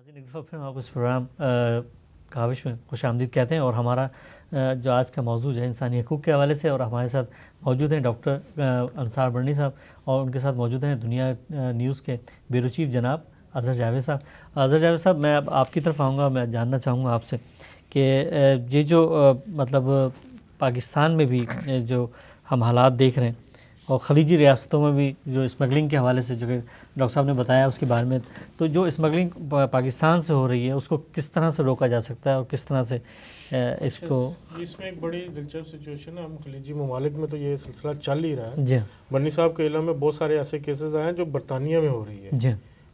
ناظرین ایک دفعہ پھر ہم آپ اس پروگرام کاوش میں خوش آمدید کہتے ہیں، اور ہمارا جو آج کا موضوع جو ہے انسانی حقوق کے حوالے سے، اور ہمارے ساتھ موجود ہیں ڈاکٹر انصار برنی صاحب، اور ان کے ساتھ موجود ہیں دنیا نیوز کے بیورو چیف جناب اظہر جاوید صاحب۔ اظہر جاوید صاحب، میں اب آپ کی طرف آؤں گا، میں جاننا چاہوں گا آپ سے کہ یہ جو مطلب پاکستان میں بھی جو ہم حالات دیکھ رہے ہیں، اور خلیجی ریاستوں میں بھی جو اسمگلنگ کے حوالے سے جو کہ ڈاکٹر صاحب نے بتایا اس کے بارے میں، تو جو اسمگلنگ پاکستان سے ہو رہی ہے اس کو کس طرح سے روکا جا سکتا ہے، اور کس طرح سے اس میں ایک بڑی دلچسپ سچویشن ہے۔ ہم خلیجی ممالک میں تو یہ سلسلہ چل ہی رہا ہے۔ جی برنی صاحب کے علم میں بہت سارے ایسے کیسز آئے ہیں جو برطانیہ میں ہو رہی ہے۔ جی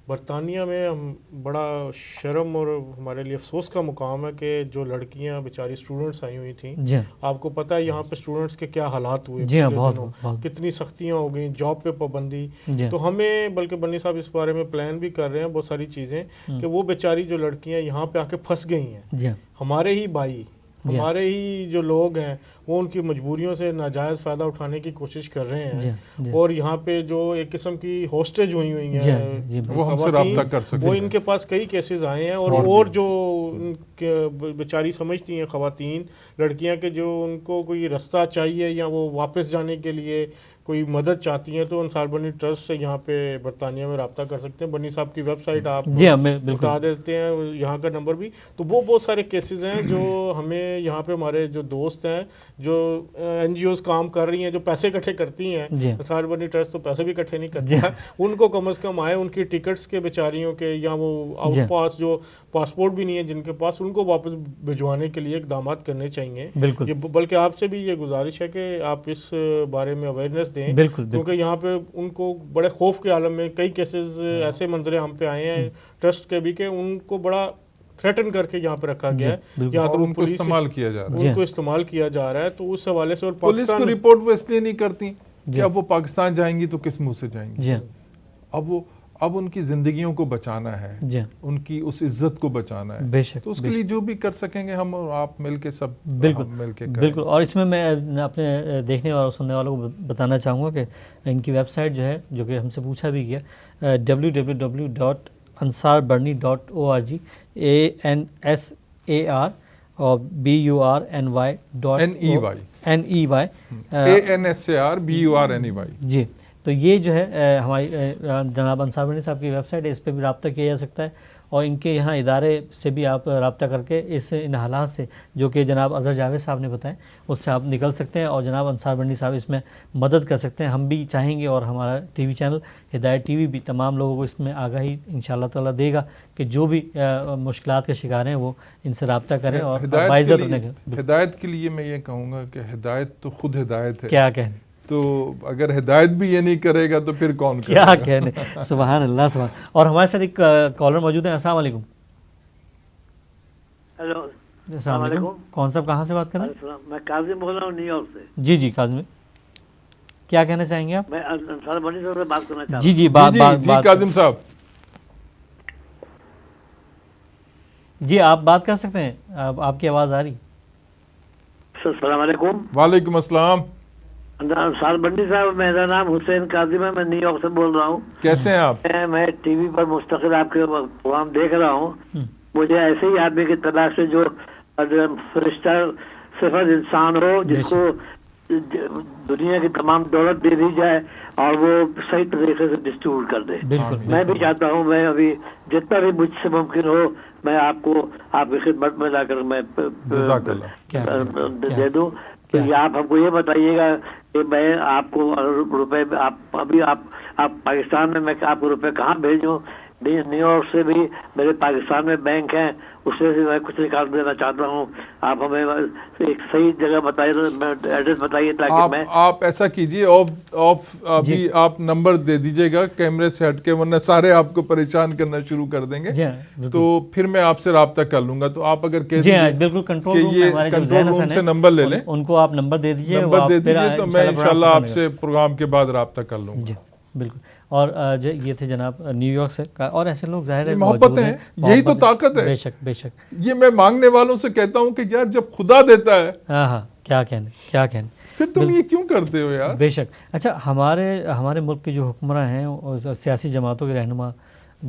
برطانیہ میں ہم بڑا شرم اور ہمارے لیے افسوس کا مقام ہے کہ جو لڑکیاں بیچاری اسٹوڈنٹس آئی ہوئی تھیں، جی آپ کو پتہ ہے یہاں پہ اسٹوڈنٹس کے کیا حالات ہوئے جی پچھلے بہت دنوں، بہت کتنی سختیاں ہو گئیں، جاب پہ پابندی۔ جی تو ہمیں بلکہ برنی صاحب اس بارے میں پلان بھی کر رہے ہیں بہت ساری چیزیں کہ وہ بیچاری جو لڑکیاں یہاں پہ آ کے پھنس گئی ہیں، جی ہمارے ہی بھائی، ہمارے ہی جو لوگ ہیں وہ ان کی مجبوریوں سے ناجائز فائدہ اٹھانے کی کوشش کر رہے ہیں، اور یہاں پہ جو ایک قسم کی ہوسٹیج ہوئی ہیں وہ ہم سے رابطہ کر سکتے ہیں، وہ ان کے پاس کئی کیسز آئے ہیں، اور جو بیچاری سمجھتی ہیں خواتین لڑکیاں کہ جو ان کو کوئی رستہ چاہیے یا وہ واپس جانے کے لیے کوئی مدد چاہتی ہیں، تو انصار برنی ٹرسٹ سے یہاں پہ برطانیہ میں رابطہ کر سکتے ہیں۔ برنی صاحب کی ویب سائٹ آپ بتا دیتے ہیں، یہاں کا نمبر بھی۔ تو وہ بہت سارے کیسز ہیں جو ہمیں یہاں پہ ہمارے جو دوست ہیں، جو این جی اوز کام کر رہی ہیں، جو پیسے اکٹھے کرتی ہیں، انصار برنی ٹرسٹ تو پیسے بھی اکٹھے نہیں کرتی ہے، ان کو کم از کم آئے ان کی ٹکٹس کے بیچاریوں کے، یا وہ آؤٹ پاس جو پاسپورٹ بھی نہیں ہے جن کے پاس، ان کو واپس بھجوانے کے لیے اقدامات کرنے چاہیے۔ بلکہ آپ سے بھی یہ گزارش ہے کہ آپ اس بارے میں اویئرنیس دیں، کیونکہ یہاں پہ ان کو بڑے خوف کے عالم میں کئی کیسز ایسے منظرے ہم پہ آئے ہیں ٹرسٹ کے بھی کہ ان کو بڑا تھریٹن کر کے یہاں پہ رکھا گیا ہے، یا تو ان کو استعمال کیا جا رہا ہے، ان کو استعمال کیا جا رہا ہے۔ تو اس حوالے سے، اور پولیس کو رپورٹ وہ اس لیے نہیں کرتی کہ اب وہ پاکستان جائیں گی تو کس منہ سے جائیں گی، اب ان کی زندگیوں کو بچانا ہے، ان کی اس عزت کو بچانا ہے، تو اس کے لیے جو بھی کر سکیں گے ہم اور آپ مل کے، سب مل کے کریں۔ بالکل، اور اس میں اپنے دیکھنے اور سننے والوں کو بتانا چاہوں گا کہ ان کی ویب سائٹ جو ہے، جو کہ ہم سے پوچھا بھی گیا، www.ansarbarni.org، ANSAR اور BURNY جی۔ تو یہ جو ہے ہماری جناب انصار برنی صاحب کی ویب سائٹ ہے، اس پہ بھی رابطہ کیا جا سکتا ہے، اور ان کے یہاں ادارے سے بھی آپ رابطہ کر کے ان حالات سے جو کہ جناب اظہر جاوید صاحب نے بتائیں اس سے آپ نکل سکتے ہیں، اور جناب انصار برنی صاحب اس میں مدد کر سکتے ہیں۔ ہم بھی چاہیں گے، اور ہمارا ٹی وی چینل ہدایت ٹی وی بھی تمام لوگوں کو اس میں آگاہی انشاءاللہ تعالیٰ دے گا کہ جو بھی مشکلات کے شکار ہیں وہ ان سے رابطہ کریں، اور باعزت رہنے کا۔ ہدایت کے لیے میں یہ کہوں گا کہ ہدایت تو خود ہدایت ہے، کیا کہنے، تو اگر ہدایت بھی یہ نہیں کرے گا تو پھر کون کرے گا، کیا کہنے، سبحان اللہ سبحان۔ اور ہمارے ساتھ ایک کالر موجود ہیں۔ السلام علیکم۔ ہیلو، السلام علیکم، کون صاحب کہاں سے بات کر رہے ہیں؟ میں کاظم بول رہا ہوں نیو یارک سے۔ جی جی کاظم، کیا کہنا چاہیں گے آپ؟ میں انصار برنی صاحب سے بات کرنا چاہتا ہوں۔ جی جی کاظم صاحب، جی آپ بات کر سکتے ہیں، آپ کی آواز آ رہی۔ السلام علیکم۔ وعلیکم السلام۔ انصار برنی صاحب، میرا نام حسین کاظم ہے، میں نیو یارک سے بول رہا ہوں۔ کیسے ہیں آپ؟ میں ٹی وی پر مستقل آپ کے پروگرام دیکھ رہا ہوں۔ مجھے ایسے ہی آدمی کی تلاش ہے جو فرشتہ صفت انسان ہو، جس کو دنیا کی تمام دولت دے دی جائے اور وہ صحیح طریقے سے ڈسٹریبیوٹ کر دے۔ میں بھی چاہتا ہوں، میں ابھی جتنا بھی مجھ سے ممکن ہو میں آپ کو آپ کی خدمت میں لا کر میں دے دوں۔ تو آپ ہم کو یہ بتائیے گا کہ میں آپ کو روپے، آپ پاکستان میں آپ کو روپے کہاں بھیجوں؟ نیو یارک سے بھی میرے پاکستان میں بینک ہیں، اس سے بھی میں کچھ نکال دینا چاہتا ہوں۔ آپ ہمیں ایک صحیح جگہ بتائیے، ایڈریس بتائیے تاکہ میں۔ آپ ایسا کیجئے، ابھی آپ نمبر دے دیجئے گا کیمرے سے ہٹ کے، ورنہ سارے آپ کو پریشان کرنا شروع کر دیں گے، تو پھر میں آپ سے رابطہ کر لوں گا۔ تو آپ اگر کہہ دیجئے کہ یہ کنٹرول روم سے نمبر لے لیں، ان کو آپ نمبر دے دیجئے، تو میں انشاءاللہ آپ سے پروگرام کے بعد رابطہ کر لوں گا۔ بالکل۔ اور یہ تھے جناب نیو یارک سے، اور ایسے لوگ ظاہر ہے محبت ہیں، یہی تو طاقت ہے۔ بے شک بے شک، یہ میں مانگنے والوں سے کہتا ہوں کہ یار جب خدا دیتا ہے، ہاں کیا کہنے، پھر تم یہ کیوں کرتے ہو یار؟ بے شک۔ اچھا، ہمارے ملک کے جو حکمراں ہیں اور سیاسی جماعتوں کے رہنما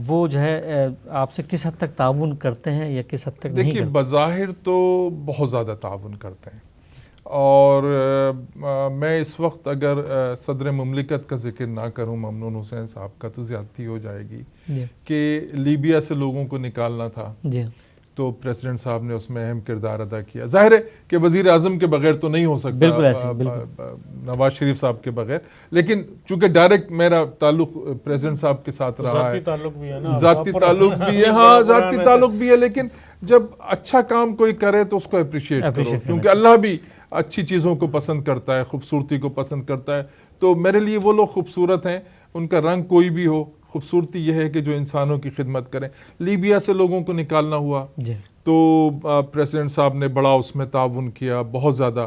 وہ جو ہے آپ سے کس حد تک تعاون کرتے ہیں یا کس حد تک نہیں دیکھیے کرتے؟ بظاہر تو بہت زیادہ تعاون کرتے ہیں، اور میں اس وقت اگر صدر مملکت کا ذکر نہ کروں ممنون حسین صاحب کا تو زیادتی ہو جائے گی کہ لیبیا سے لوگوں کو نکالنا تھا تو پریزیڈنٹ صاحب نے اس میں اہم کردار ادا کیا. ظاہر ہے کہ وزیر اعظم کے بغیر تو نہیں ہو سکتا، نواز شریف صاحب کے بغیر، لیکن چونکہ ڈائریکٹ میرا تعلق پریزیڈنٹ صاحب کے ساتھ رہا ہے، ذاتی تعلق بھی ہے، ہاں ذاتی تعلق بھی ہے، لیکن جب اچھا کام کوئی کرے تو اس کو اپریشیٹ کرو، کیونکہ اللہ بھی اچھی چیزوں کو پسند کرتا ہے، خوبصورتی کو پسند کرتا ہے. تو میرے لیے وہ لوگ خوبصورت ہیں، ان کا رنگ کوئی بھی ہو، خوبصورتی یہ ہے کہ جو انسانوں کی خدمت کریں. لیبیا سے لوگوں کو نکالنا ہوا تو پریزیڈنٹ صاحب نے بڑا اس میں تعاون کیا، بہت زیادہ،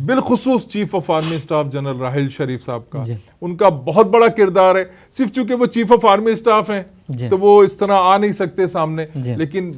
بالخصوص chief of army staff general Raheel Sharif صاحب کا ان کا بہت بڑا کردار ہے. صرف چونکہ وہ چیف آف آرمی اسٹاف ہیں تو وہ اس طرح آ نہیں سکتے سامنے، لیکن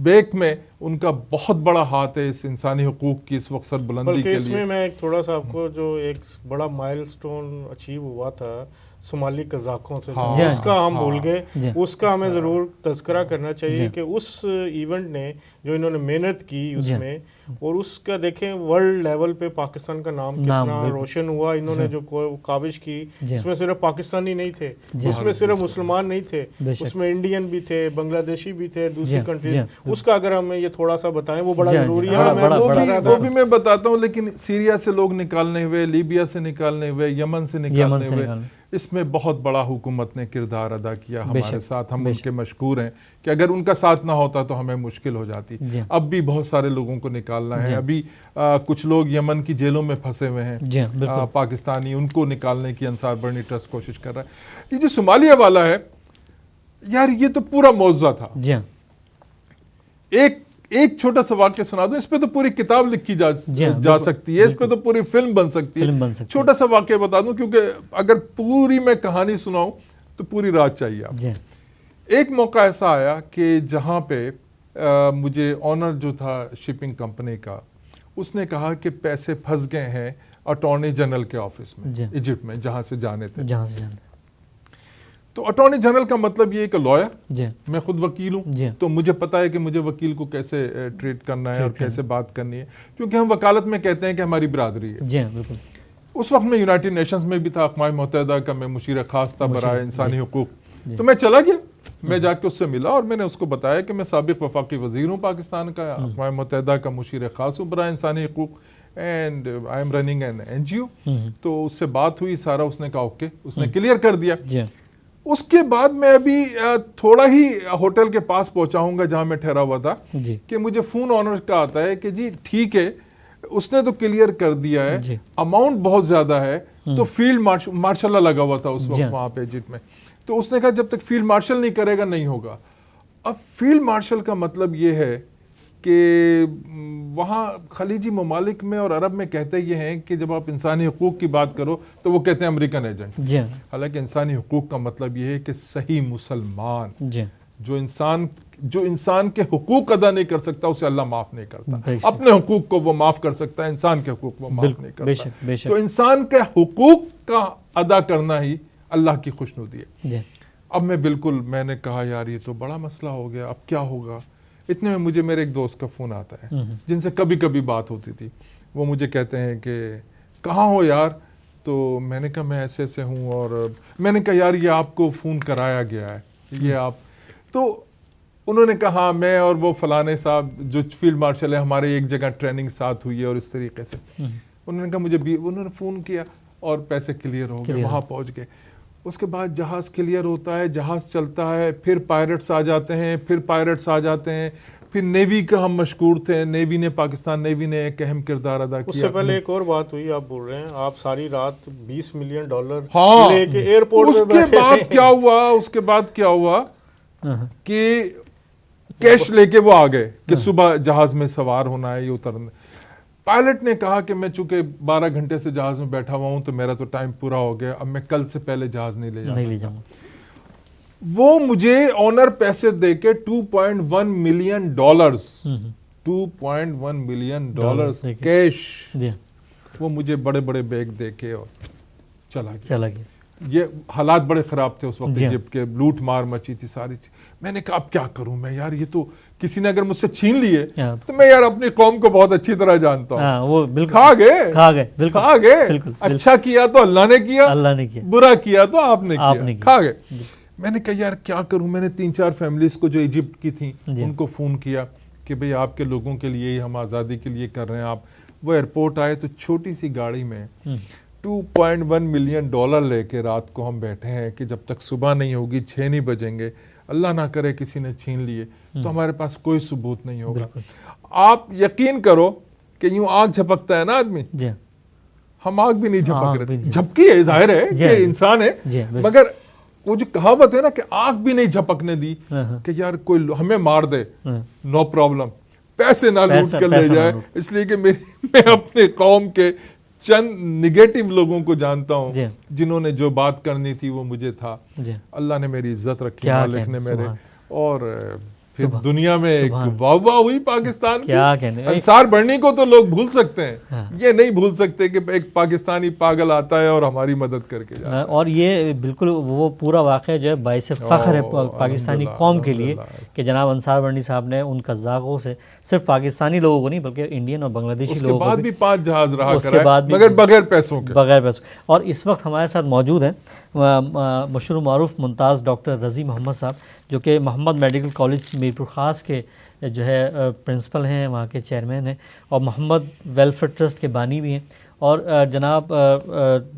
بیک میں ان کا بہت بڑا ہاتھ ہے اس انسانی حقوق کی اس وقت سربلندی کے لیے. اس میں ایک تھوڑا سا آپ کو جو ایک بڑا مائل سٹون اچیو ہوا تھا صومالی قزاقوں سے، اس کا ہم بھول گئے، اس کا ہمیں ضرور تذکرہ کرنا چاہیے کہ اس ایونٹ نے جو انہوں نے محنت کی اس میں، اور اس کا دیکھیں ورلڈ لیول پہ پاکستان کا نام کتنا روشن ہوا. انہوں نے جو کاوش کی اس میں صرف پاکستانی نہیں تھے، اس میں صرف مسلمان نہیں تھے، اس میں انڈین بھی تھے، بنگلہ دیشی بھی تھے، دوسری کنٹریز. اس کا اگر ہمیں یہ تھوڑا سا بتائیں وہ بڑا ضروری ہے. وہ بھی میں بتاتا ہوں، لیکن سیریا سے لوگ نکالنے ہوئے، لیبیا سے نکالنے ہوئے، یمن سے نکالنے ہوئے، اس میں بہت بڑا حکومت نے کردار ادا کیا ہمارے ساتھ. ہم ان کے مشکور ہیں کہ اگر ان کا ساتھ نہ ہوتا تو ہمیں مشکل ہو جاتی. اب بھی بہت سارے لوگوں کو نکالنا ہے. ابھی کچھ لوگ یمن کی جیلوں میں پھنسے ہوئے ہیں پاکستانی، ان کو نکالنے کی انصار برنی ٹرسٹ کوشش کر رہا ہے. یہ جو صومالیہ والا ہے یار، یہ تو پورا موضوع تھا. ایک چھوٹا سا واقعہ سنا دوں، اس پہ تو پوری کتاب لکھی جا سکتی ہے، اس پہ تو پوری فلم بن سکتی ہے. چھوٹا سا واقعہ بتا دوں کیونکہ اگر پوری میں کہانی سناؤں تو پوری رات چاہیے آپ. ایک موقع ایسا آیا کہ جہاں پہ مجھے آنر جو تھا شپنگ کمپنی کا، اس نے کہا کہ پیسے پھنس گئے ہیں اٹارنی جنرل کے آفس میں ایجپٹ میں، جہاں سے جانے تھے. تو اٹارنی جنرل کا مطلب یہ کہ لائر، میں خود وکیل ہوں تو مجھے پتا ہے کہ مجھے وکیل کو کیسے ٹریٹ کرنا ہے اور کیسے بات کرنی ہے، کیونکہ ہم وکالت میں کہتے ہیں کہ ہماری برادری ہے. اس وقت میں یونائٹڈ نیشنز میں بھی تھا، اقوام متحدہ کا میں مشیر خاص تھا برائے انسانی حقوق. تو میں چلا گیا، میں جا کے اس سے ملا اور میں نے اس کو بتایا کہ میں سابق وفاقی وزیر ہوں پاکستان کا، اقوام متحدہ کا مشیر خاص ہوں برائے انسانی حقوق، and I am running an NGO. تو اس سے بات ہوئی سارا، اس نے کہا اوکے، اس نے کلیئر کر دیا. اس کے بعد میں ابھی تھوڑا ہی ہوٹل کے پاس پہنچا ہوں گا جہاں میں ٹھہرا ہوا تھا کہ مجھے فون آنر کا آتا ہے کہ جی ٹھیک ہے، اس نے تو کلیئر کر دیا ہے، اماؤنٹ بہت زیادہ ہے. تو فیلڈ مارشل لگا ہوا تھا اس وقت وہاں پہ ایجپٹ میں. تو اس نے کہا جب تک فیلڈ مارشل نہیں کرے گا نہیں ہوگا. اب فیلڈ مارشل کا مطلب یہ ہے کہ وہاں خلیجی ممالک میں اور عرب میں کہتے یہ ہیں کہ جب آپ انسانی حقوق کی بات کرو تو وہ کہتے ہیں امریکن ایجنٹ. حالانکہ انسانی حقوق کا مطلب یہ ہے کہ صحیح مسلمان، جو انسان کے حقوق ادا نہیں کر سکتا اسے اللہ معاف نہیں کرتا. اپنے حقوق کو وہ معاف کر سکتا ہے، انسان کے حقوق وہ معاف نہیں کرتا. تو انسان کے حقوق کا ادا کرنا ہی اللہ کی خوشنودی ہے. اب میں نے کہا یار یہ تو بڑا مسئلہ ہو گیا، اب کیا ہوگا. اتنے میں مجھے میرے ایک دوست کا فون آتا ہے جن سے کبھی کبھی بات ہوتی تھی. وہ مجھے کہتے ہیں کہ کہاں ہو یار. تو میں نے کہا میں ایسے ایسے ہوں، اور میں نے کہا یار یہ آپ کو فون کرایا گیا ہے، یہ آپ. تو انہوں نے کہا ہاں میں اور وہ فلانے صاحب جو فیلڈ مارشل ہے ہمارے ایک جگہ ٹریننگ ساتھ ہوئی ہے اور اس طریقے سے. انہوں نے کہا مجھے انہوں نے فون کیا اور پیسے کلیئر ہو گئے، وہاں پہنچ گئے. اس کے بعد جہاز کلیئر ہوتا ہے، جہاز چلتا ہے، پھر پائرٹس آ جاتے ہیں، پھر نیوی کا ہم مشکور تھے. نیوی نے، پاکستان نیوی نے ایک اہم کردار ادا کیا. اس سے پہلے ایک اور بات ہوئی، آپ بول رہے ہیں آپ ساری رات $20 ملین لے کے ایئرپورٹ اس کے بعد کیا ہوا کہ کیش لے کے وہ آ گئے کہ صبح جہاز میں سوار ہونا ہے، یہ اترنا. پائلٹ نے کہا کہ میں چونکہ 12 گھنٹے سے جہاز میں بیٹھا ہوا ہوں تو میرا تو ٹائم پورا ہو گیا، اب میں کل سے پہلے جہاز نہیں لے جا سکتا. وہ مجھے آنر پیسے دے کے $2.1 ملین $2.1 ملین کیش، وہ مجھے بڑے بڑے بیگ دے کے اور چلا گیا. یہ حالات بڑے خراب تھے اس وقت ایجپٹ کے, لوٹ مار مچی تھی ساری چیز. میں نے کہا اب کیا کروں میں یار, یہ تو کسی نے اگر مجھ سے چھین لیے تو میں یار اپنی قوم کو بہت اچھی طرح جانتا ہوں. کھا گئے. اچھا کیا تو اللہ نے کیا, برا کیا تو آپ نے کیا, کھا گئے. میں نے کہا یار کیا کروں. میں نے 3-4 فیملیز کو جو ایجپٹ کی تھیں ان کو فون کیا کہ بھئی آپ کے لوگوں کے لیے ہم آزادی کے لیے کر رہے ہیں. آپ وہ ایئرپورٹ آئے تو چھوٹی سی گاڑی میں $2.1 ملین لے کے رات کو ہم بیٹھے ہیں کہ جب تک صبح نہیں ہوگی 6 نہیں بجیں گے, اللہ نہ کرے کسی نے چھین لیے تو ہمارے پاس کوئی ثبوت نہیں ہوگا. آپ یقین کرو کہ یوں آگ جھپکتا ہے نا آدمی, ہم آگ بھی نہیں جھپک رہے. جھپکی ہے, ظاہر ہے کہ انسان ہے, مگر وہ جو کہاوت ہے نا کہ آگ بھی نہیں جھپکنے دی کہ یار کوئی ہمیں مار دے, نو پرابلم, پیسے نہ لوٹ کر لے جائے. اس لیے کہ میں اپنے قوم کے چند نگیٹو لوگوں کو جانتا ہوں جنہوں نے جو بات کرنی تھی وہ مجھے تھا. اللہ نے میری عزت رکھی, مالک نے میرے, اور پھر دنیا میں ایک واہ واہ ہوئی پاکستان کی. انصار بڑھنی کو تو لوگ بھول سکتے ہیں, یہ نہیں بھول سکتے کہ ایک پاکستانی پاگل آتا ہے اور ہماری مدد کر کے جاتا ہے. اور یہ بالکل وہ پورا واقعہ جو ہے باعث فخر ہے پاکستانی قوم کے لیے کہ جناب انصار بڑھنی صاحب نے ان قزاقوں سے صرف پاکستانی لوگوں کو نہیں بلکہ انڈین اور بنگلہ دیشی لوگوں کو, اس کے بعد بھی 5 جہاز رہا کرائے مگر بغیر پیسوں کے. اور اس وقت ہمارے ساتھ موجود ہیں مشہور معروف ممتاز ڈاکٹر رضی محمد صاحب, جو کہ محمد میڈیکل کالج میرپور خاص کے جو ہے پرنسپل ہیں, وہاں کے چیئرمین ہیں, اور محمد ویلفیئر ٹرسٹ کے بانی بھی ہیں. اور جناب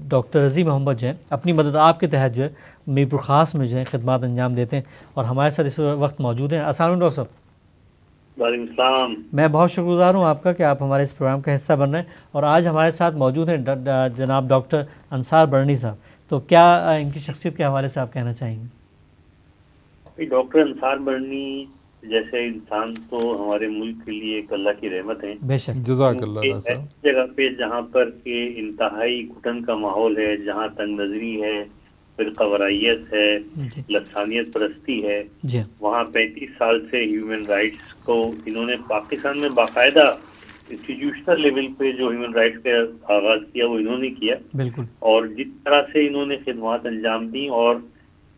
ڈاکٹر رضی محمد جو ہیں اپنی مدد آپ کے تحت جو ہے میرپور خاص میں جو ہے خدمات انجام دیتے ہیں اور ہمارے ساتھ اس وقت موجود ہیں. السلام علیکم ڈاکٹر صاحب. وعلیکم السلام. میں بہت شکر گزار ہوں آپ کا کہ آپ ہمارے اس پروگرام کا حصہ بن رہے ہیں, اور آج ہمارے ساتھ موجود ہیں جناب ڈاکٹر انصار بڑھنی صاحب. تو کیا ان کی شخصیت کے حوالے سے آپ کہنا چاہیں گے؟ ڈاکٹر انصار بڑھنی جیسے انسان تو ہمارے ملک کے لیے ایک اللہ کی رحمت ہے. بے شک, جزاک اللہ. ایسی جگہ پہ جہاں پر کہ انتہائی گھٹن کا ماحول ہے, جہاں تنگ نظری ہے, فرقہ وارائیت ہے, لسانیت پرستی ہے, وہاں 35 سال سے ہیومن رائٹس کو انہوں نے پاکستان میں باقاعدہ انسٹیٹیوشنل لیول پہ جو ہیومن رائٹس کا آغاز کیا وہ انہوں نے کیا. بالکل. اور جس طرح سے انہوں نے خدمات انجام دی اور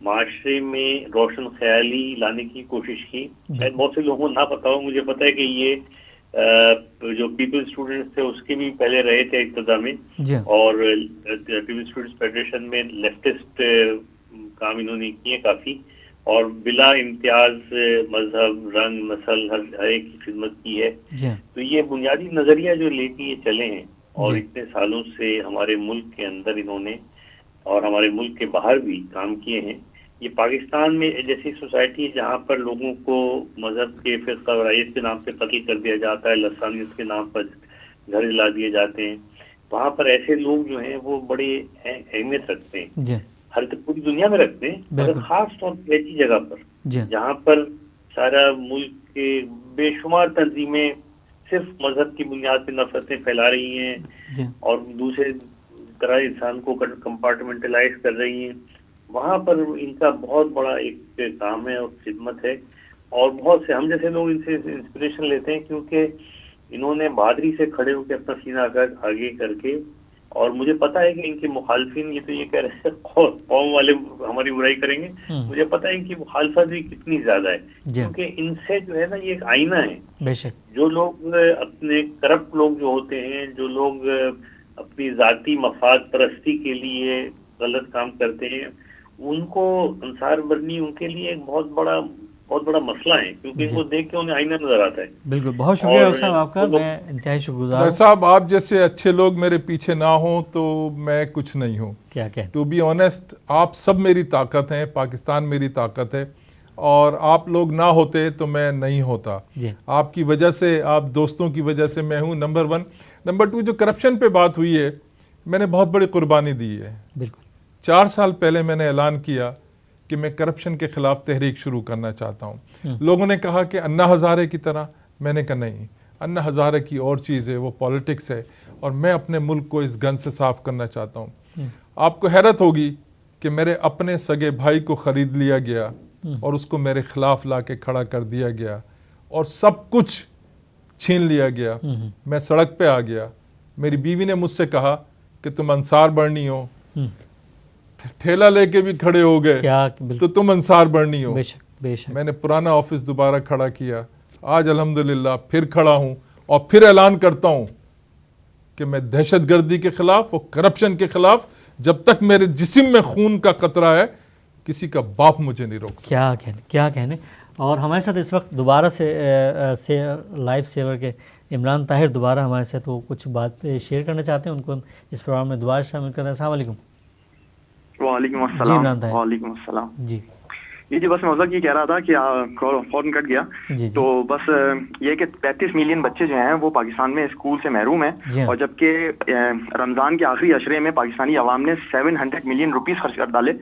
معاشرے میں روشن خیالی لانے کی کوشش کی, شاید بہت سے لوگوں کو نہ پتا ہو, مجھے پتا ہے کہ یہ جو پیپل اسٹوڈنٹس تھے اس کے بھی پہلے رہے تھے ابتدا میں, اور پیپل اسٹوڈنٹس فیڈریشن میں لیفٹسٹ کام انہوں نے کیے کافی, اور بلا امتیاز مذہب, رنگ, نسل ہر ایک کی خدمت کی ہے. تو یہ بنیادی نظریہ جو لے کے یہ چلے ہیں اور اتنے سالوں سے ہمارے ملک کے اندر انہوں نے اور ہمارے ملک کے باہر بھی کام کیے ہیں. یہ پاکستان میں جیسی سوسائٹی جہاں پر لوگوں کو مذہب کے فرقہ وارائیت کے نام پہ قتل کر دیا جاتا ہے, لسانیت کے نام پر گھر جلا دیے جاتے ہیں, وہاں پر ایسے لوگ جو ہیں وہ بڑی اہمیت رکھتے ہیں, ہر پوری دنیا میں رکھتے ہیں, مگر خاص طور پر ایسی جگہ پر جہاں پر سارا ملک کے بے شمار تنظیمیں صرف مذہب کی بنیاد پہ نفرتیں پھیلا رہی ہیں اور دوسرے طرح انسان کو کمپارٹمنٹلائز کر رہی ہیں, وہاں پر ان کا بہت بڑا ایک کام ہے اور خدمت ہے. اور بہت سے ہم جیسے لوگ ان سے انسپریشن لیتے ہیں کیونکہ انہوں نے بہادری سے کھڑے ہو کے اپنا سینہ آگے کر کے, اور مجھے پتا ہے کہ ان کے مخالفین یہ تو یہ کہہ رہے ہیں قوم والے ہماری برائی کریں گے, مجھے پتا ہے ان کی مخالفت بھی کتنی زیادہ ہے, کیونکہ ان سے جو ہے نا یہ ایک آئینہ ہے. جو لوگ اپنے کرپٹ لوگ جو ہوتے ہیں, جو لوگ اپنی ذاتی مفاد پرستی کے لیے غلط کام کرتے ہیں, ان کو انصار بڑھنی ان کے لیے ایک بہت بڑا مسئلہ ہے, کیونکہ ان کو دیکھ کے انہیں آئینہ نظر آتا ہے. بالکل, بہت شکریہ صاحب آپ کا, میں انتہائی شکر گزار ہوں. صاحب آپ جیسے اچھے لوگ میرے پیچھے نہ ہوں تو میں کچھ نہیں ہوں. کیا کہ ٹو بی آنیسٹ آپ سب میری طاقت ہیں, پاکستان میری طاقت ہے, اور آپ لوگ نہ ہوتے تو میں نہیں ہوتا. آپ کی وجہ سے, آپ دوستوں کی وجہ سے میں ہوں, نمبر 1. نمبر 2, جو کرپشن پہ بات ہوئی ہے, میں نے بہت بڑی قربانی دی ہے. بالکل 4 سال پہلے میں نے اعلان کیا کہ میں کرپشن کے خلاف تحریک شروع کرنا چاہتا ہوں. لوگوں نے کہا کہ انا ہزارے کی طرح, میں نے کہا نہیں, انا ہزارے کی اور چیز ہے, وہ پالیٹکس ہے, اور میں اپنے ملک کو اس گند سے صاف کرنا چاہتا ہوں. آپ کو حیرت ہوگی کہ میرے اپنے سگے بھائی کو خرید لیا گیا اور اس کو میرے خلاف لا کے کھڑا کر دیا گیا اور سب کچھ چھین لیا گیا. میں سڑک پہ آ گیا. میری بیوی نے مجھ سے کہا کہ تم انصار بڑھنی ہو, ٹھیلا لے کے بھی کھڑے ہو گئے تو تم انصار بڑھنی ہو. بے شک. میں نے پرانا آفس دوبارہ کھڑا کیا, آج الحمدللہ پھر کھڑا ہوں اور پھر اعلان کرتا ہوں کہ میں دہشت گردی کے خلاف اور کرپشن کے خلاف, جب تک میرے جسم میں خون کا قطرہ ہے کسی کا باپ مجھے نہیں روک سکتا. کیا کہنے. اور ہمارے ساتھ اس وقت دوبارہ سے لائف سیور کے عمران طاہر دوبارہ ہمارے ساتھ وہ کچھ بات شیئر کرنا چاہتے ہیں, ان کو اس پروگرام میں دوبارہ شامل کرتے ہیں. السلام علیکم. وعلیکم السلام. وعلیکم السلام. جی بس موضوع یہ کہہ رہا تھا کہ فوراً کٹ گیا. تو بس یہ کہ 35 ملین بچے جو ہیں وہ پاکستان میں اسکول سے محروم ہیں, اور جبکہ رمضان کے آخری عشرے میں پاکستانی عوام نے 700 ملین روپیز خرچ کر ڈالے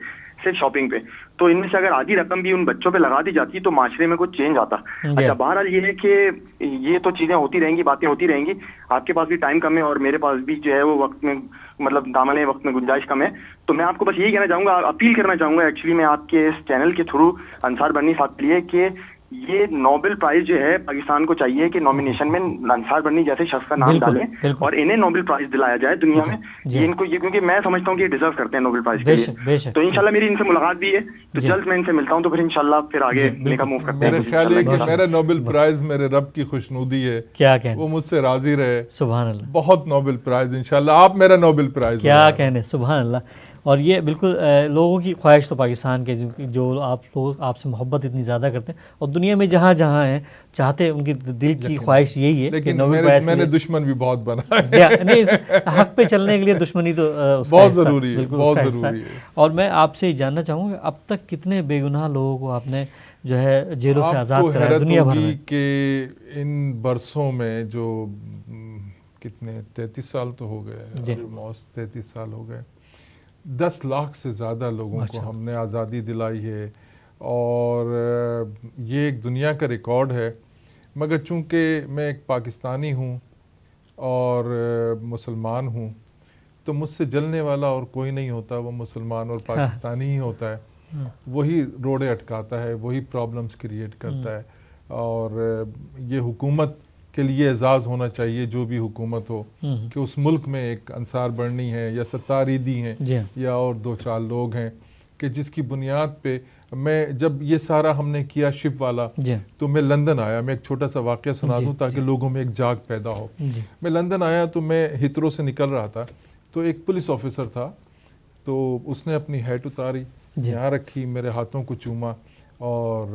صرف شاپنگ پہ. تو ان میں سے اگر آدھی رقم بھی ان بچوں پہ لگا دی جاتی تو معاشرے میں کچھ چینج آتا. اچھا, بہرحال یہ ہے کہ یہ تو چیزیں ہوتی رہیں گی, باتیں ہوتی رہیں گی. آپ کے پاس بھی ٹائم کم ہے اور میرے پاس بھی جو ہے وہ وقت میں مطلب دامن وقت میں گنجائش کم ہے. تو میں آپ کو بس یہی کہنا چاہوں گا, اپیل کرنا چاہوں گا ایکچولی میں آپ کے اس چینل کے تھرو انصار بڑھنی صاحب کے لیے, کہ یہ نوبل پرائز جو ہے پاکستان کو چاہیے کہ نامینیشن میں انصار بڑھنی جیسے شخص کا نام ڈالیں اور انہیں نوبل پرائز دلایا جائے دنیا میں. یہ ان کو یہ, کیونکہ میں سمجھتا ہوں کہ یہ ڈیزرو کرتے ہیں نوبل پرائز کے لیے. تو انشاءاللہ میری ان سے ملاقات بھی ہے, تو جلد میں ان سے ملتا ہوں, تو پھر انشاءاللہ پھر آگے کا موو کرتے ہیں. میرے خیال ہے کہ میرا نوبل پرائز میرے رب کی خوشنودی ہے, کیا کہنے, وہ مجھ سے راضی رہے. سبحان اللہ. بہت نوبل پرائز انشاءاللہ آپ میرا نوبل پرائز. کیا کہنے, سبحان اللہ. اور یہ بالکل لوگوں کی خواہش تو پاکستان کے جو لوگ آپ سے محبت اتنی زیادہ کرتے ہیں اور دنیا میں جہاں جہاں ہیں چاہتے ہیں, ان کی دل کی خواہش یہی ہے. لیکن میں نے دشمن بھی بہت بنا نہیں, حق پہ چلنے کے لیے دشمنی تو بہت ضروری ہے, بہت ضروری ہے. اور میں آپ سے جاننا چاہوں گا اب تک کتنے بے گناہ لوگوں کو آپ نے جو ہے جیلوں سے آزاد کرایا دنیا بھر میں؟ کہ ان برسوں میں جو کتنے 33 سال تو ہو گئے, 33 سال ہو گئے, 10 لاکھ سے زیادہ لوگوں کو ہم نے آزادی دلائی ہے, اور یہ ایک دنیا کا ریکارڈ ہے. مگر چونکہ میں ایک پاکستانی ہوں اور مسلمان ہوں تو مجھ سے جلنے والا اور کوئی نہیں ہوتا, وہ مسلمان اور پاکستانی ہی ہوتا ہے. وہی روڑے اٹکاتا ہے, وہی پرابلمز کریٹ کرتا ہے. اور یہ حکومت کے لیے اعزاز ہونا چاہیے, جو بھی حکومت ہو, کہ اس ملک میں ایک انصار بڑھنی ہے یا ستار عیدی ہیں یا اور 2-4 لوگ ہیں, کہ جس کی بنیاد پہ میں جب یہ سارا ہم نے کیا شپ والا, تو میں لندن آیا. میں ایک چھوٹا سا واقعہ سنا دوں تاکہ لوگوں میں ایک جاگ پیدا ہو. میں لندن آیا تو میں ہیترو سے نکل رہا تھا, تو ایک پولیس آفیسر تھا, تو اس نے اپنی ہیٹ اتاری, یہاں رکھی, میرے ہاتھوں کو چوما, اور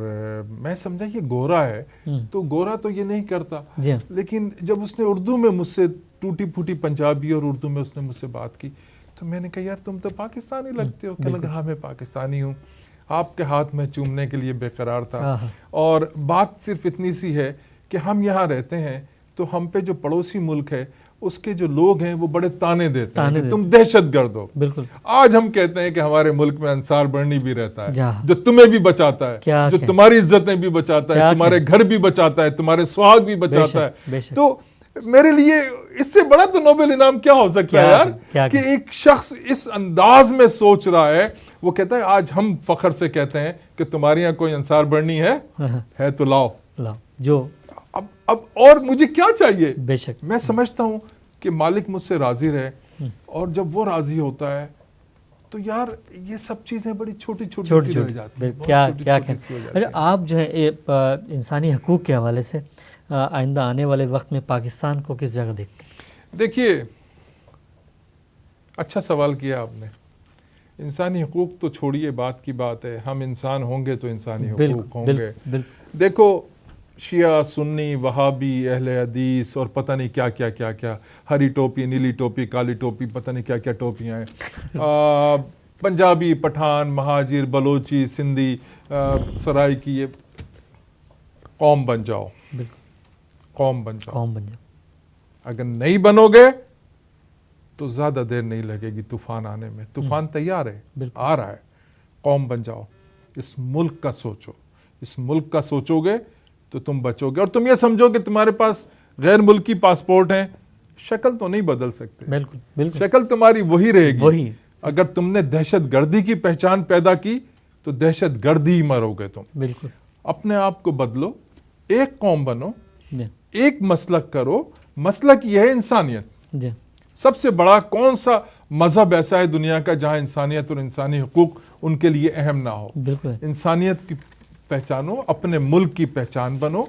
میں سمجھا یہ گورا ہے, تو گورا تو یہ نہیں کرتا. لیکن جب اس نے اردو میں مجھ سے ٹوٹی پھوٹی پنجابی اور اردو میں اس نے مجھ سے بات کی, تو میں نے کہا یار تم تو پاکستانی لگتے ہو. کہ لگا ہاں میں پاکستانی ہوں. آپ کے ہاتھ میں چومنے کے لیے بے قرار تھا. اور بات صرف اتنی سی ہے کہ ہم یہاں رہتے ہیں تو ہم پہ جو پڑوسی ملک ہے اس کے جو لوگ ہیں وہ بڑے تانے دیتے ہیں کہ تم دہشت گرد ہو. بالکل. آج ہم کہتے ہیں کہ ہمارے ملک میں انصار بڑھنی بھی رہتا ہے, جو تمہیں بھی بچاتا ہے, جو تمہاری عزتیں بھی بچاتا ہے, تمہارے گھر بھی بچاتا ہے, تمہارے سہاگ بھی بچاتا ہے. تو میرے لیے اس سے بڑا تو نوبل انعام کیا ہو سکتا ہے یار, کہ ایک شخص اس انداز میں سوچ رہا ہے. وہ کہتا ہے آج ہم فخر سے کہتے ہیں کہ تمہارے یہاں کوئی انصار بڑھنی ہے تو لاؤ. جو اب اور مجھے کیا چاہیے. بے شک میں سمجھتا ہوں کہ مالک مجھ سے راضی رہے, اور جب وہ راضی ہوتا ہے تو یار یہ سب چیزیں بڑی چھوٹی چھوٹی سی ہو جاتی ہیں. کیا اچھا, آپ جو ہے انسانی حقوق کے حوالے سے آئندہ آنے والے وقت میں پاکستان کو کس جگہ دیکھتے ہیں؟ دیکھیے, اچھا سوال کیا آپ نے. انسانی حقوق تو چھوڑیے, بات کی بات ہے, ہم انسان ہوں گے تو انسانی حقوق ہوں گے. دیکھو شیعہ, سنی, وہابی, اہل حدیث اور پتہ نہیں کیا کیا کیا کیا, ہری ٹوپی, نیلی ٹوپی, کالی ٹوپی, پتہ نہیں کیا کیا ٹوپیاں ہیں, پنجابی, پٹھان, مہاجر, بلوچی, سندھی, سرائی کی, یہ قوم بن جاؤ, قوم بن جاؤ. اگر نہیں بنو گے تو زیادہ دیر نہیں لگے گی طوفان آنے میں. طوفان تیار ہے, آ رہا ہے. قوم بن جاؤ, اس ملک کا سوچو. اس ملک کا سوچو گے تو تم بچو گے. اور تم یہ سمجھو کہ تمہارے پاس غیر ملکی پاسپورٹ ہیں, شکل تو نہیں بدل سکتے. بالکل, شکل تمہاری وہی رہے گی. اگر تم نے دہشت گردی کی پہچان پیدا کی تو دہشت گردی ہی مرو گے تم. بالکل. اپنے آپ کو بدلو, ایک قوم بنو, ایک مسلک کرو. مسلک یہ ہے انسانیت. سب سے بڑا کون سا مذہب ایسا ہے دنیا کا جہاں انسانیت اور انسانی حقوق ان کے لیے اہم نہ ہو. انسانیت کی پہچانو, اپنے ملک کی پہچان بنو,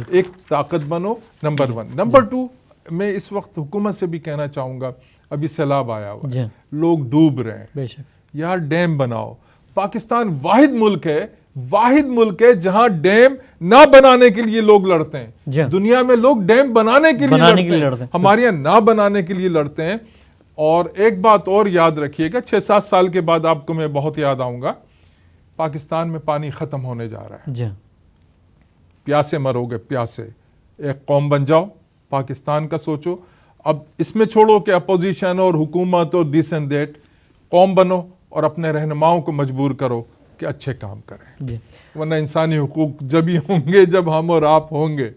ایک طاقت بنو, نمبر 1. نمبر 2, میں اس وقت حکومت سے بھی کہنا چاہوں گا, ابھی سیلاب آیا ہوا ہے, لوگ ڈوب رہے ہیں, یار ڈیم بناؤ. پاکستان واحد ملک ہے جہاں ڈیم نہ بنانے کے لیے لوگ لڑتے ہیں. دنیا میں لوگ ڈیم بنانے کے لیے لڑتے ہیں, ہمارے یہاں نہ بنانے کے لیے لڑتے ہیں. اور ایک بات اور یاد رکھیے گا, 6-7 سال کے بعد آپ کو میں بہت یاد آؤں گا, پاکستان میں پانی ختم ہونے جا رہا ہے. پیاسے مرو گے, پیاسے. ایک قوم بن جاؤ, پاکستان کا سوچو. اب اس میں چھوڑو کہ اپوزیشن اور حکومت اور دس اینڈ دیٹ, قوم بنو اور اپنے رہنماؤں کو مجبور کرو کہ اچھے کام کریں. ورنہ انسانی حقوق جب ہی ہوں گے جب ہم اور آپ ہوں گے.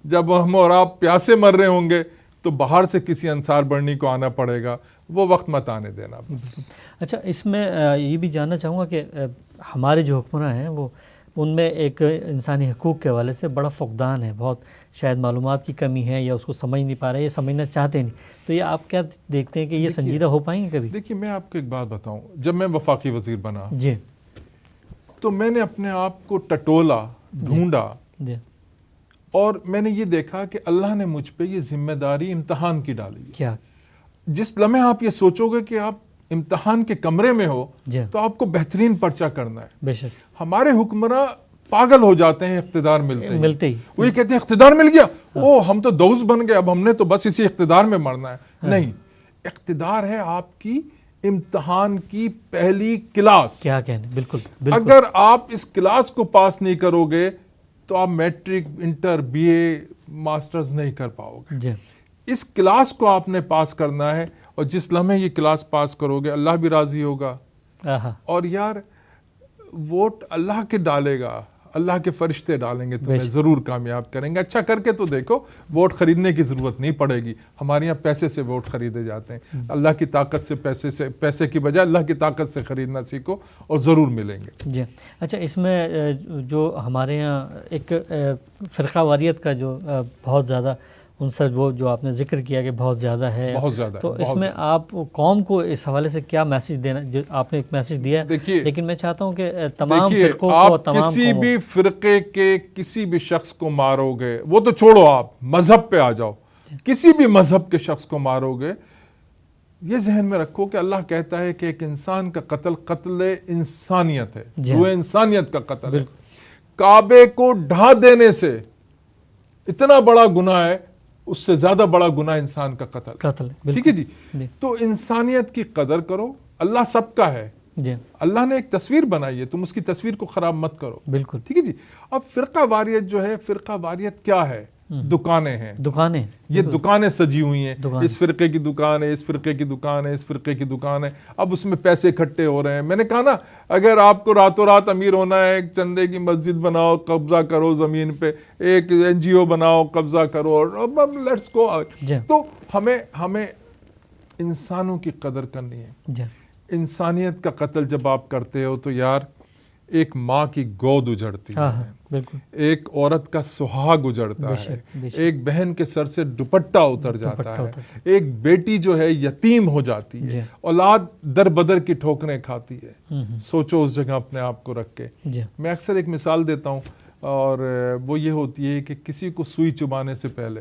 جب ہم اور آپ پیاسے مر رہے ہوں گے تو باہر سے کسی انصار بڑھنی کو آنا پڑے گا, وہ وقت مت آنے دینا. اچھا, اس میں یہ بھی جاننا چاہوں گا کہ ہمارے جو حکمراں ہیں وہ ان میں ایک انسانی حقوق کے حوالے سے بڑا فقدان ہے, بہت شاید معلومات کی کمی ہے یا اس کو سمجھ نہیں پا رہے یا سمجھنا چاہتے نہیں. تو یہ آپ کیا دیکھتے ہیں کہ یہ سنجیدہ ہو پائیں گے کبھی؟ دیکھیے میں آپ کو ایک بات بتاؤں, جب میں وفاقی وزیر بنا تو میں نے اپنے آپ کو ٹٹولا, ڈھونڈا, اور میں نے یہ دیکھا کہ اللہ نے مجھ پہ یہ ذمہ داری امتحان کی ڈالی ہے. کیا؟ جس لمحے آپ یہ سوچو گے کہ آپ امتحان کے کمرے میں ہو تو آپ کو بہترین پرچہ کرنا ہے. بے شک. ہمارے حکمراں پاگل ہو جاتے ہیں اقتدار ملتے ہی. وہ یہ کہتے ہیں اقتدار مل گیا, ہم تو دوست بن گئے, اب ہم نے تو بس اسی اقتدار میں مرنا ہے. نہیں, اقتدار ہے آپ کی امتحان کی پہلی کلاس. کیا کہنے, بالکل. اگر آپ اس کلاس کو پاس نہیں کرو گے تو آپ matric, inter, B A, masters نہیں کر پاؤ گے. اس کلاس کو آپ نے پاس کرنا ہے, اور جس لمحے یہ کلاس پاس کرو گے اللہ بھی راضی ہوگا. اور یار ووٹ اللہ کے ڈالے گا, اللہ کے فرشتے ڈالیں گے, تمہیں ضرور کامیاب کریں گے. اچھا کر کے تو دیکھو, ووٹ خریدنے کی ضرورت نہیں پڑے گی. ہمارے یہاں پیسے سے ووٹ خریدے جاتے ہیں. اللہ کی طاقت سے پیسے کی بجائے اللہ کی طاقت سے خریدنا سیکھو اور ضرور ملیں گے. جی اچھا, اس میں جو ہمارے یہاں ایک فرقہ واریت کا جو بہت زیادہ عنصر وہ جو آپ نے ذکر کیا کہ بہت زیادہ ہے, تو اس میں آپ قوم کو اس حوالے سے کیا میسج دینا, جو آپ نے ایک میسج دیا ہے, لیکن میں چاہتا ہوں کہ تمام فرقوں کو, تمام کسی بھی فرقے کے کسی بھی شخص کو مارو گے, وہ تو چھوڑو, آپ مذہب پہ آ جاؤ, کسی بھی مذہب کے شخص کو مارو گے, یہ ذہن میں رکھو کہ اللہ کہتا ہے کہ ایک انسان کا قتل انسانیت ہے, جو انسانیت کا قتل ہے. کعبے کو ڈھا دینے سے اتنا بڑا گناہ ہے, اس سے زیادہ بڑا گناہ انسان کا قتل. ٹھیک ہے جی. تو انسانیت کی قدر کرو, اللہ سب کا ہے, اللہ نے ایک تصویر بنائی ہے, تم اس کی تصویر کو خراب مت کرو. بالکل ٹھیک ہے جی. اب فرقہ واریت جو ہے, فرقہ واریت کیا ہے؟ دکانیں ہیں. یہ دکانیں سجی ہوئی ہیں, اس فرقے کی دکان ہے, اس فرقے کی دکان ہے, اس فرقے کی دکان ہے. اب اس میں پیسے اکٹھے ہو رہے ہیں. میں نے کہا نا, اگر آپ کو راتوں رات امیر ہونا ہے, ایک چندے کی مسجد بناؤ, قبضہ کرو زمین پہ, ایک NGO بناؤ, قبضہ کرو, اور لیٹس گو آؤٹ. تو ہمیں انسانوں کی قدر کرنی ہے. انسانیت کا قتل جب آپ کرتے ہو تو یار ایک ماں کی گود اجڑتی ہے, ایک عورت کا سہاگ اجڑتا ہے, ایک بہن کے سر سے دوپٹہ اتر جاتا ہے, ایک بیٹی جو ہے یتیم ہو جاتی ہے, اولاد در بدر کی ٹھوکریں کھاتی ہے. سوچو اس جگہ اپنے آپ کو رکھ کے. میں اکثر ایک مثال دیتا ہوں, اور وہ یہ ہوتی ہے کہ کسی کو سوئی چبانے سے پہلے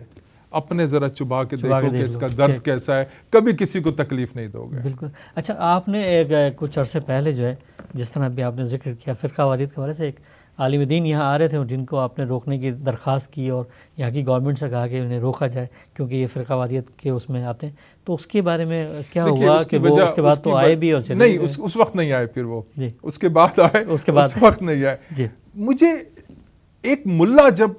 اپنے ذرا چبا کے دیکھو کہ اس کا درد کیسا ہے, کبھی کسی کو تکلیف نہیں دو گے. بالکل. اچھا, آپ نے کچھ عرصے پہلے جو ہے, جس طرح بھی آپ نے ذکر کیا فرقہ واریت کے حوالے سے, ایک عالم دین یہاں آ رہے تھے جن کو آپ نے روکنے کی درخواست کی اور یہاں کی گورنمنٹ سے کہا کہ انہیں روکا جائے کیونکہ یہ فرقہ واریت کے اس میں آتے ہیں. تو اس کے بارے میں کیا ہوا کہ وہ اس کے بعد تو آئے بھی اور چلے نہیں, اس وقت نہیں آئے, پھر وہ اس کے بعد آئے, اس وقت نہیں آئے. مجھے ایک ملا, جب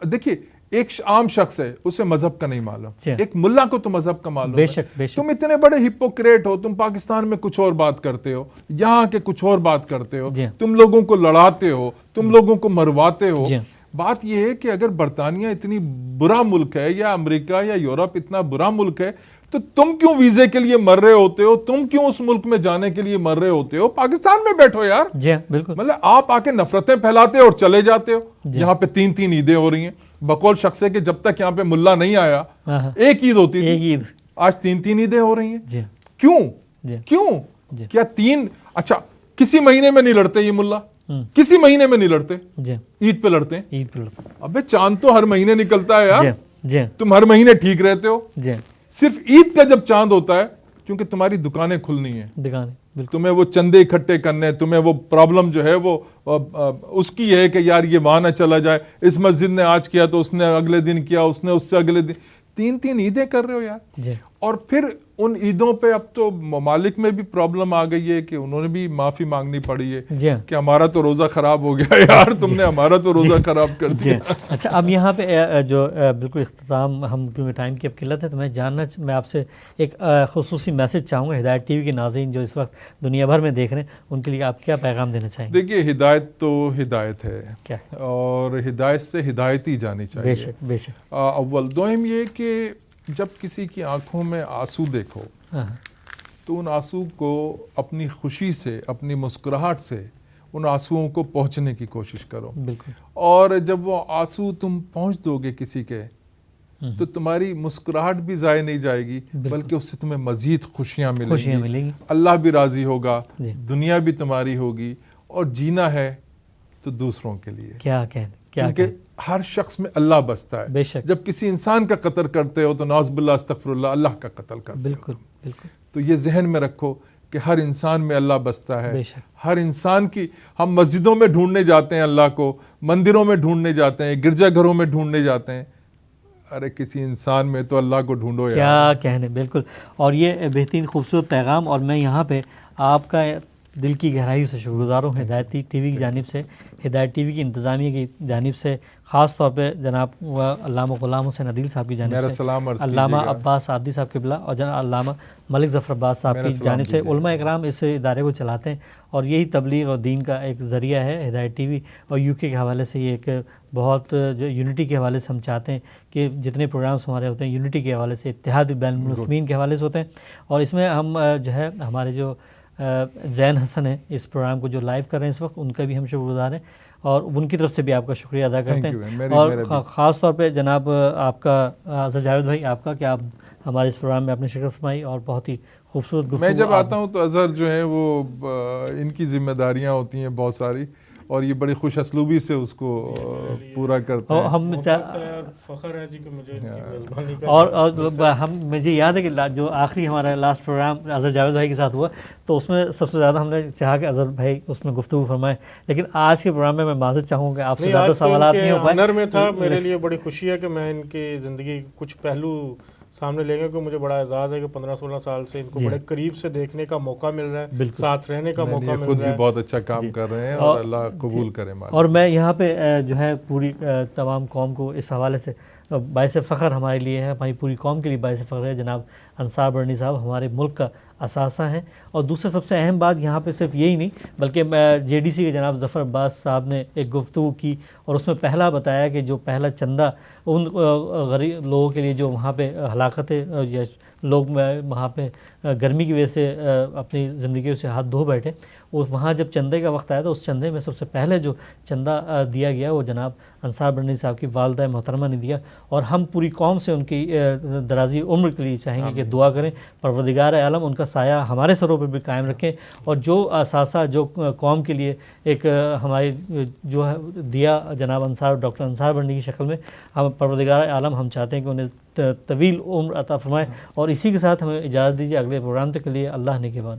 دیکھیے ایک عام شخص ہے, اسے مذہب کا نہیں معلوم, ایک ملا کو تو مذہب کا معلوم ہے. تم اتنے بڑے ہپوکریٹ ہو, تم پاکستان میں کچھ اور بات کرتے ہو, یہاں کے کچھ اور بات کرتے ہو, تم لوگوں کو لڑاتے ہو, تم لوگوں کو مرواتے ہو. بات یہ ہے کہ اگر برطانیہ اتنی برا ملک ہے, یا امریکہ یا یورپ اتنا برا ملک ہے, تو تم کیوں ویزے کے لیے مر رہے ہوتے ہو, تم کیوں اس ملک میں جانے کے لیے مر رہے ہوتے ہو؟ پاکستان میں بیٹھو یار. بالکل. مطلب آپ آ کے نفرتیں پھیلاتے اور چلے جاتے ہو. یہاں پہ 3 عیدیں ہو رہی ہیں, بقول شخص ہے کہ جب تک یہاں پہ ملا نہیں آیا ایک عید ہوتی تھی, آج 3 عیدیں ہو رہی ہیں. کیوں؟ کیوں؟ کیا 3 اچھا کسی مہینے میں نہیں لڑتے یہ ملا؟ کسی مہینے میں نہیں لڑتے، عید پہ لڑتے ہیں۔ ابے چاند تو ہر مہینے نکلتا ہے یار، تم ہر مہینے ٹھیک رہتے ہو، صرف عید کا جب چاند ہوتا ہے کیونکہ تمہاری دکانیں کھلنی ہیں، تمہیں وہ چندے اکٹھے کرنے، تمہیں وہ پرابلم جو ہے وہ اس کی ہے کہ یار یہ وہاں نہ چلا جائے، اس مسجد نے آج کیا تو اس نے اگلے دن کیا، اس نے اس سے اگلے دن، 3 عیدیں کر رہے ہو یار۔ اور پھر ان عیدوں پہ اب تو ممالک میں بھی پرابلم آ گئی ہے کہ انہوں نے بھی معافی مانگنی پڑی ہے کہ ہمارا تو روزہ خراب ہو گیا یار، تم نے ہمارا تو روزہ خراب کر دیا۔ اچھا اب یہاں پہ جو بالکل اختتام، ہم کیونکہ ٹائم کی اب قلت ہے تو میں آپ سے ایک خصوصی میسج چاہوں گا ہدایت ٹی وی کے ناظرین جو اس وقت دنیا بھر میں دیکھ رہے ہیں، ان کے لیے آپ کیا پیغام دینا چاہیں گے؟ دیکھیے ہدایت تو ہدایت ہے اور ہدایت سے ہدایت ہی جانی چاہیے، بے شک بے شک۔ اول دوم یہ کہ جب کسی کی آنکھوں میں آنسو دیکھو تو ان آنسو کو اپنی خوشی سے، اپنی مسکراہٹ سے ان آنسوؤں کو پہنچنے کی کوشش کرو، اور جب وہ آنسو تم پہنچ دو گے کسی کے تو تمہاری مسکراہٹ بھی ضائع نہیں جائے گی، بلکہ اس سے تمہیں مزید خوشیاں ملیں گی، اللہ بھی راضی ہوگا، دنیا بھی تمہاری ہوگی، اور جینا ہے تو دوسروں کے لیے، کیا کہنے، کیونکہ ہر شخص میں اللہ بستا ہے۔ جب کسی انسان کا قتل کرتے ہو تو نعوذ باللہ استغفر اللہ، اللہ کا قتل کرتے ہو، تو یہ ذہن میں رکھو کہ ہر انسان میں اللہ بستا ہے، ہر انسان کی، ہم مسجدوں میں ڈھونڈنے جاتے ہیں اللہ کو، مندروں میں ڈھونڈنے جاتے ہیں، گرجا گھروں میں ڈھونڈنے جاتے ہیں، ارے کسی انسان میں تو اللہ کو ڈھونڈو یار۔ کیا کہنے، بالکل۔ اور یہ بہترین خوبصورت پیغام، اور میں یہاں پہ آپ کا دل کی گہرائیوں سے شکر گزار ہوں ہدایت ٹی وی کی جانب سے، ہدایت ٹی وی کی انتظامیہ کی جانب سے، خاص طور پہ جناب علامہ غلام حسین عدیل صاحب کی جانب سے، علامہ عباس عابدی صاحب قبلہ، اور جناب علامہ ملک ظفر عباس صاحب کی جانب سے۔ علماء اکرام اس ادارے کو چلاتے ہیں اور یہی تبلیغ اور دین کا ایک ذریعہ ہے ہدایت ٹی وی، اور UK کے حوالے سے یہ ایک بہت جو یونٹی کے حوالے سے ہم چاہتے ہیں کہ جتنے پروگرامس ہمارے ہوتے ہیں یونٹی کے حوالے سے، اتحاد بین المسلمین کے حوالے سے ہوتے ہیں، اور اس میں ہم جو ہے ہمارے جو زین حسن ہیں اس پروگرام کو جو لائیو کر رہے ہیں اس وقت، ان کا بھی ہم شکر گزار ہیں، اور ان کی طرف سے بھی آپ کا شکریہ ادا کرتے ہیں، اور خاص طور پہ جناب آپ کا اظہر جاوید بھائی، آپ کا کہ آپ ہمارے اس پروگرام میں آپ نے شرکت فرمائی اور بہت ہی خوبصورت گفتگو۔ میں جب آتا ہوں تو اظہر جو ہے وہ ان کی ذمہ داریاں ہوتی ہیں بہت ساری، اور یہ بڑی خوش اسلوبی سے اس کو پورا کرتے ہیں، ہم فخر ہے جی کہ مجھے میزبانی کا، اور ہم مجھے یاد ہے کہ جو آخری ہمارا لاسٹ پروگرام اظہر جاوید بھائی کے ساتھ ہوا تو اس میں سب سے زیادہ ہم نے چاہا کہ اظہر بھائی اس میں گفتگو فرمائیں، لیکن آج کے پروگرام میں معذرت چاہوں کہ آپ سے زیادہ سوالات نہیں ہو پائے۔ آنر میں تھا، میرے لیے بڑی خوشی ہے کہ میں ان کی زندگی کچھ پہلو سامنے لے گئے، کہ مجھے بڑا اعزاز ہے کہ 15-16 سال سے ان کو بڑے قریب سے دیکھنے کا موقع مل رہا ہے، ساتھ رہنے کا موقع مل رہا ہے، خود بھی بہت اچھا کام کر رہے ہیں، اور اللہ قبول کرے۔ اور میں یہاں پہ جو ہے پوری تمام قوم کو اس حوالے سے باعث فخر ہمارے لیے ہے، ہماری پوری قوم کے لیے باعث فخر ہے، جناب انصار برنی صاحب ہمارے ملک کا اثاثہ ہیں، اور دوسرا سب سے اہم بات یہاں پہ صرف یہی نہیں بلکہ JDC کے جناب ظفر عباس صاحب نے ایک گفتگو کی اور اس میں پہلا بتایا کہ جو پہلا چندہ ان غریب لوگوں کے لیے جو وہاں پہ ہلاکتیں یا لوگ وہاں پہ گرمی کی وجہ سے اپنی زندگیوں سے ہاتھ دھو بیٹھے، وہاں جب چندے کا وقت آیا تو اس چندے میں سب سے پہلے جو چندہ دیا گیا وہ جناب انصار برنی صاحب کی والدہ محترمہ نے دیا، اور ہم پوری قوم سے ان کی درازی عمر کے لیے چاہیں گے کہ دعا کریں، پروردگار عالم ان کا سایہ ہمارے سروں پہ بھی قائم رکھیں، اور جو اثاثہ جو قوم کے لیے ایک ہماری جو ہے دیا جناب انصار ڈاکٹر انصار برنی کی شکل میں، ہم پروردگار عالم ہم چاہتے ہیں کہ انہیں طویل عمر عطا فرمائے، اور اسی کے ساتھ ہمیں اجازت دیجیے اگلے پروگرام تک کے لیے اللہ نے کے بعد۔